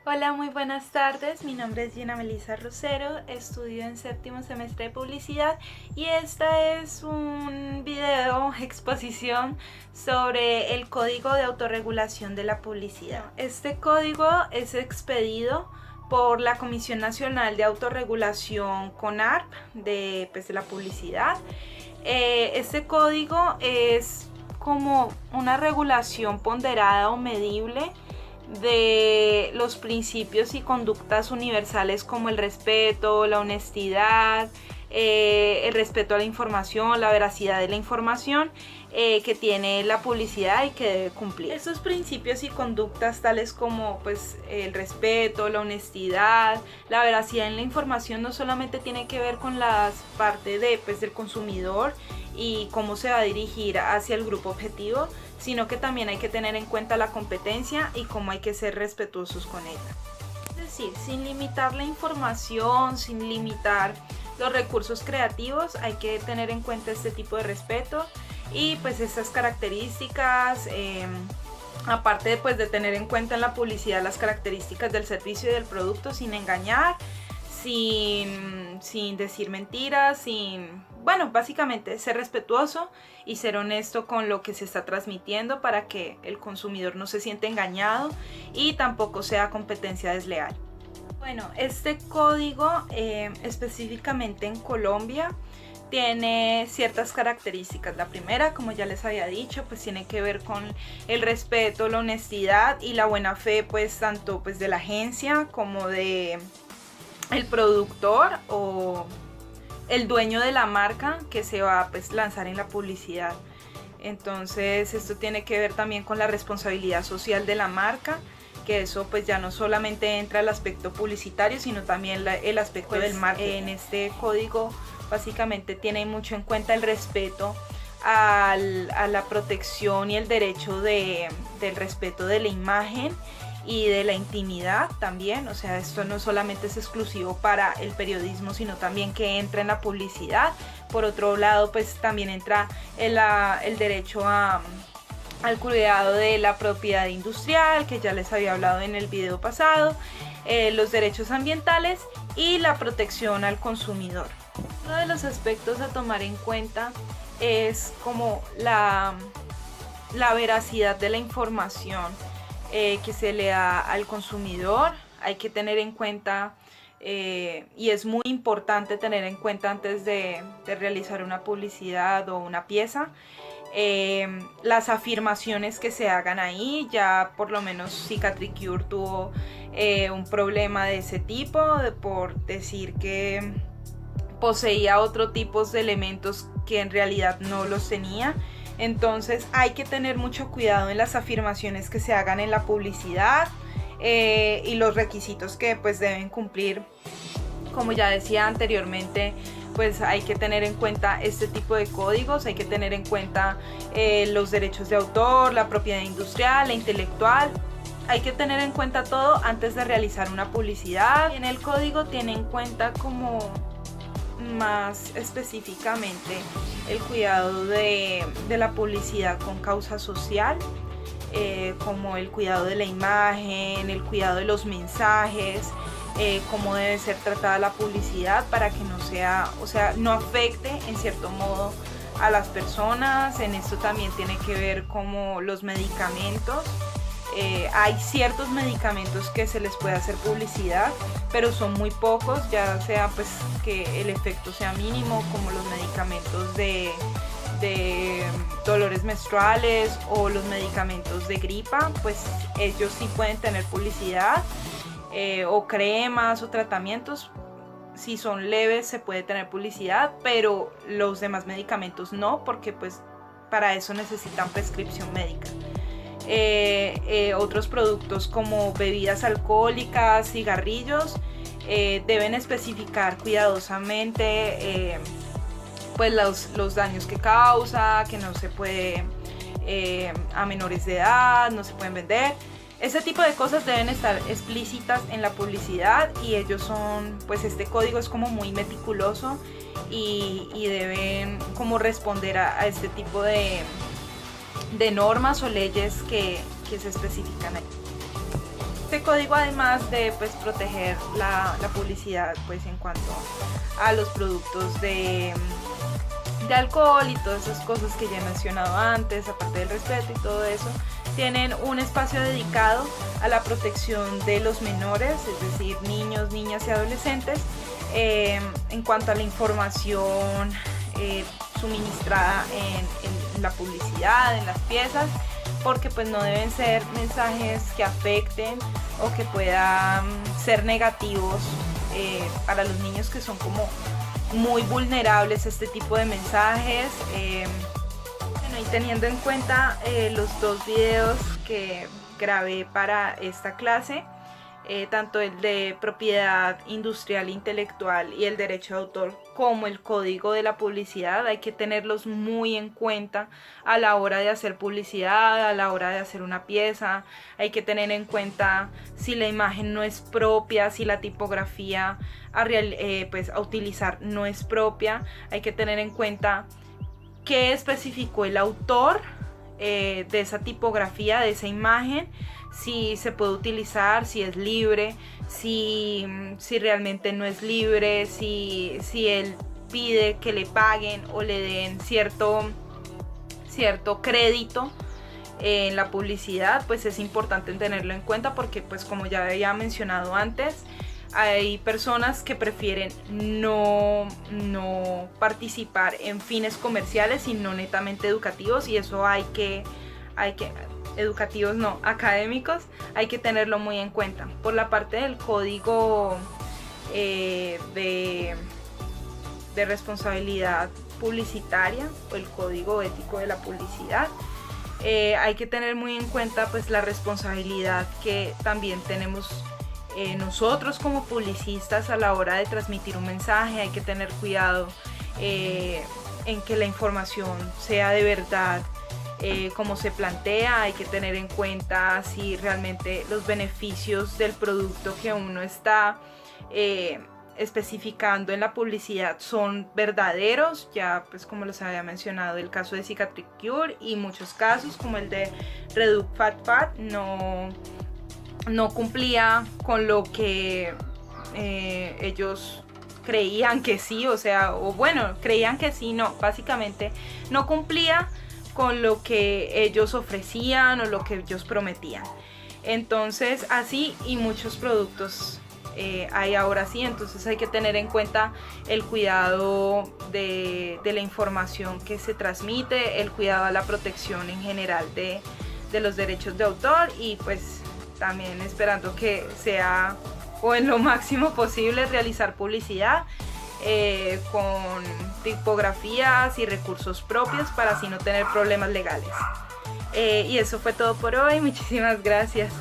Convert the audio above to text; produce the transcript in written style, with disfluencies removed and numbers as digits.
Hola, muy buenas tardes. Mi nombre es Gina Melissa Rosero, estudio en séptimo semestre de publicidad y esta es un video exposición sobre el Código de Autorregulación de la Publicidad. Este código es expedido por la Comisión Nacional de Autorregulación CONARP de la publicidad. Este código es como una regulación ponderada o medible de los principios y conductas universales como el respeto, la honestidad, el respeto a la información, la veracidad de la información que tiene la publicidad y que debe cumplir. Estos principios y conductas tales como el respeto, la honestidad, la veracidad en la información no solamente tiene que ver con las partes del consumidor y cómo se va a dirigir hacia el grupo objetivo, sino que también hay que tener en cuenta la competencia y cómo hay que ser respetuosos con ella. Es decir, sin limitar la información, sin limitar los recursos creativos, hay que tener en cuenta este tipo de respeto y estas características, aparte de tener en cuenta en la publicidad las características del servicio y del producto sin engañar, sin decir mentiras, básicamente ser respetuoso y ser honesto con lo que se está transmitiendo para que el consumidor no se sienta engañado y tampoco sea competencia desleal. Bueno, este código específicamente en Colombia tiene ciertas características. La primera, como ya les había dicho, tiene que ver con el respeto, la honestidad y la buena fe, tanto de la agencia como de el productor o el dueño de la marca que se va a lanzar en la publicidad. Entonces esto tiene que ver también con la responsabilidad social de la marca, que eso ya no solamente entra el aspecto publicitario, sino también el aspecto del marketing. En este código básicamente tiene mucho en cuenta el respeto a la protección y el derecho del respeto de la imagen y de la intimidad también. O sea, esto no solamente es exclusivo para el periodismo, sino también que entra en la publicidad. Por otro lado, también entra el derecho al cuidado de la propiedad industrial, que ya les había hablado en el video pasado, los derechos ambientales y la protección al consumidor. Uno de los aspectos a tomar en cuenta es como la veracidad de la información que se le da al consumidor. Hay que tener en cuenta y es muy importante tener en cuenta antes de realizar una publicidad o una pieza las afirmaciones que se hagan ahí. Ya por lo menos Cicatricure tuvo un problema de ese tipo por decir que poseía otro tipo de elementos que en realidad no los tenía. Entonces hay que tener mucho cuidado en las afirmaciones que se hagan en la publicidad y los requisitos que deben cumplir. Como ya decía anteriormente, hay que tener en cuenta este tipo de códigos, hay que tener en cuenta los derechos de autor, la propiedad industrial, la intelectual. Hay que tener en cuenta todo antes de realizar una publicidad. En el código tiene en cuenta como más específicamente el cuidado de la publicidad con causa social, como el cuidado de la imagen, el cuidado de los mensajes, cómo debe ser tratada la publicidad para que no afecte en cierto modo a las personas. En esto también tiene que ver como los medicamentos. Hay ciertos medicamentos que se les puede hacer publicidad, pero son muy pocos, ya sea que el efecto sea mínimo, como los medicamentos de dolores menstruales o los medicamentos de gripa, ellos sí pueden tener publicidad, o cremas o tratamientos. Si son leves se puede tener publicidad, pero los demás medicamentos no, porque para eso necesitan prescripción médica. Otros productos como bebidas alcohólicas, cigarrillos, deben especificar cuidadosamente los daños que causa, que no se puede a menores de edad, no se pueden vender. Ese tipo de cosas deben estar explícitas en la publicidad y ellos son, este código es como muy meticuloso y deben como responder a este tipo de normas o leyes que se especifican ahí. este código, además de pues proteger la publicidad pues en cuanto a los productos de alcohol y todas esas cosas que ya he mencionado antes, aparte del respeto y todo eso, tienen un espacio dedicado a la protección de los menores, es decir, niños, niñas y adolescentes, en cuanto a la información suministrada en la publicidad, en las piezas, porque pues no deben ser mensajes que afecten o que puedan ser negativos para los niños, que son como muy vulnerables a este tipo de mensajes. Bueno, y teniendo en cuenta los 2 videos que grabé para esta clase, tanto el de propiedad industrial e intelectual y el derecho de autor, como el código de la publicidad, hay que tenerlos muy en cuenta a la hora de hacer publicidad, a la hora de hacer una pieza. Hay que tener en cuenta si la imagen no es propia, si la tipografía a utilizar no es propia. Hay que tener en cuenta qué especificó el autor de esa tipografía, de esa imagen, si se puede utilizar, si es libre, si realmente no es libre, si él pide que le paguen o le den cierto crédito en la publicidad. Pues es importante tenerlo en cuenta, porque pues como ya había mencionado antes, hay personas que prefieren no participar en fines comerciales, sino netamente educativos, y eso educativos no, académicos, hay que tenerlo muy en cuenta. Por la parte del código de responsabilidad publicitaria, o el código ético de la publicidad, hay que tener muy en cuenta pues la responsabilidad que también tenemos nosotros como publicistas a la hora de transmitir un mensaje. Hay que tener cuidado en que la información sea de verdad como se plantea. Hay que tener en cuenta si realmente los beneficios del producto que uno está especificando en la publicidad son verdaderos. Ya pues como les había mencionado, el caso de Cicatricure y muchos casos como el de Reduc Fat no cumplía con lo que ellos creían que sí, creían que sí, no, básicamente no cumplía con lo que ellos ofrecían o lo que ellos prometían. Entonces así y muchos productos hay ahora sí. Entonces hay que tener en cuenta el cuidado de la información que se transmite, el cuidado a la protección en general de los derechos de autor, y pues también esperando que sea, o en lo máximo posible, realizar publicidad con tipografías y recursos propios, para así no tener problemas legales. Y eso fue todo por hoy. Muchísimas gracias.